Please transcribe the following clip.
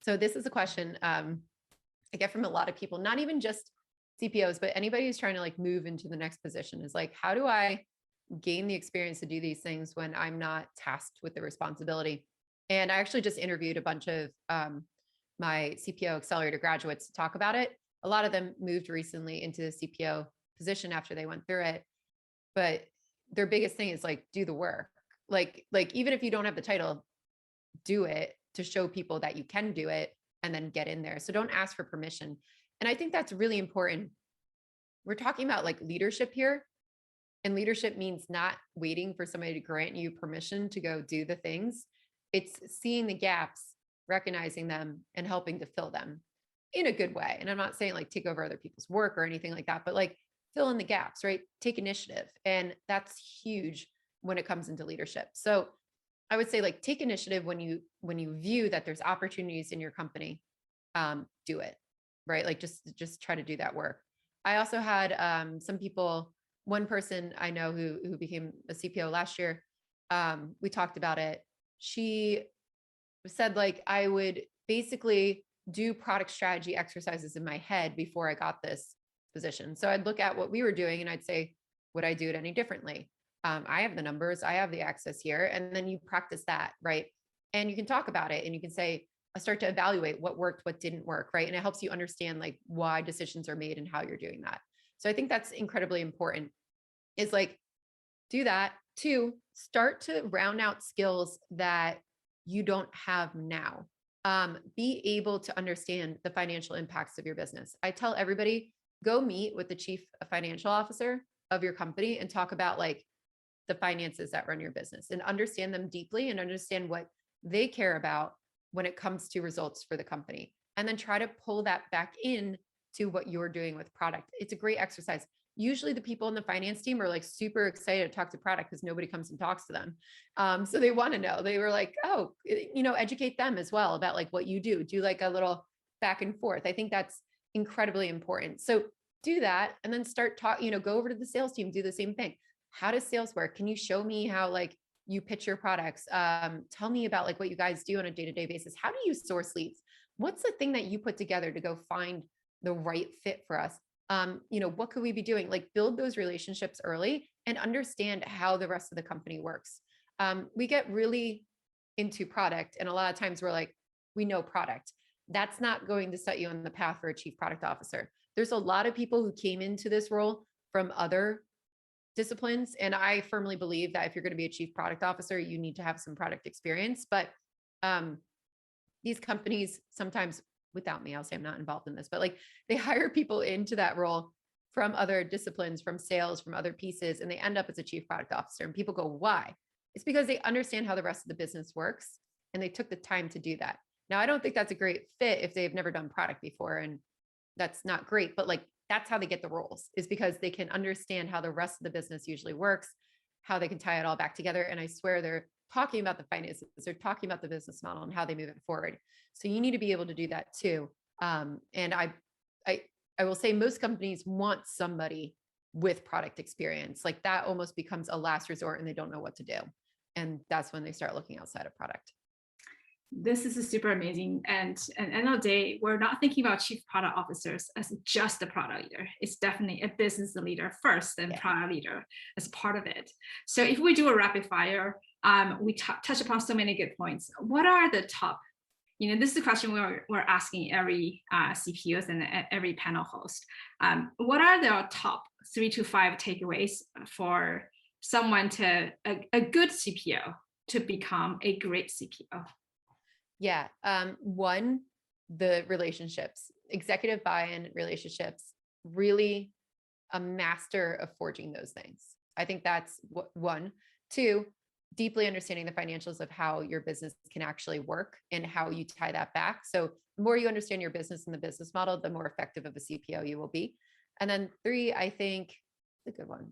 So this is a question I get from a lot of people, not even just CPOs, but anybody who's trying to like move into the next position is like, how do I gain the experience to do these things when I'm not tasked with the responsibility? And I actually just interviewed a bunch of my CPO accelerator graduates to talk about it. A lot of them moved recently into the CPO position after they went through it, but their biggest thing is like, do the work. Like even if you don't have the title, do it to show people that you can do it and then get in there. So don't ask for permission. And I think that's really important. We're talking about like leadership here, and leadership means not waiting for somebody to grant you permission to go do the things. It's seeing the gaps, recognizing them, and helping to fill them in a good way. And I'm not saying like take over other people's work or anything like that, but like fill in the gaps, right? Take initiative. And that's huge when it comes into leadership. So I would say like take initiative when you view that there's opportunities in your company, do it, right? Like just try to do that work. I also had some people, one person I know who became a CPO last year. We talked about it. She said like, I would basically do product strategy exercises in my head before I got this position. So I'd look at what we were doing and I'd say, would I do it any differently? I have the numbers, I have the access here. And then you practice that, right? And you can talk about it and you can say, I start to evaluate what worked, what didn't work, right? And it helps you understand like why decisions are made and how you're doing that. So I think that's incredibly important, is like, do that. 2, start to round out skills that you don't have now. Be able to understand the financial impacts of your business. I tell everybody, go meet with the chief financial officer of your company and talk about like the finances that run your business and understand them deeply and understand what they care about when it comes to results for the company. And then try to pull that back in to what you're doing with product. It's a great exercise. Usually the people in the finance team are like super excited to talk to product because nobody comes and talks to them. So they want to know. They were like, oh, educate them as well about like what you do. Do like a little back and forth. I think that's incredibly important. So do that and then start talking, go over to the sales team, do the same thing. How does sales work? Can you show me how like you pitch your products? Tell me about like what you guys do on a day-to-day basis. How do you source leads? What's the thing that you put together to go find the right fit for us? What could we be doing? Like build those relationships early and understand how the rest of the company works. We get really into product. And a lot of times we're like, we know product. That's not going to set you on the path for a chief product officer. There's a lot of people who came into this role from other disciplines. And I firmly believe that if you're going to be a chief product officer, you need to have some product experience. But these companies sometimes, without me, I'll say I'm not involved in this, but like they hire people into that role from other disciplines, from sales, from other pieces, and they end up as a chief product officer. And people go, why? It's because they understand how the rest of the business works and they took the time to do that. Now, I don't think that's a great fit if they've never done product before, and that's not great, but like that's how they get the roles, is because they can understand how the rest of the business usually works, how they can tie it all back together. And I swear they're talking about the finances, they're talking about the business model and how they move it forward. So you need to be able to do that too. And I will say most companies want somebody with product experience. Like that almost becomes a last resort and they don't know what to do. And that's when they start looking outside of product. This is super amazing. And at the end of the day, we're not thinking about chief product officers as just a product leader. It's definitely a business leader first and product leader as part of it. So if we do a rapid fire, we touch upon so many good points. What are the top, this is a question we're asking every CPOs and every panel host. What are the top 3 to 5 takeaways for someone a good CPO to become a great CPO? Yeah. 1, the relationships, executive buy-in relationships, really a master of forging those things. I think that's 1. 2, deeply understanding the financials of how your business can actually work and how you tie that back. So the more you understand your business and the business model, the more effective of a CPO you will be. And then 3, I think, a good one.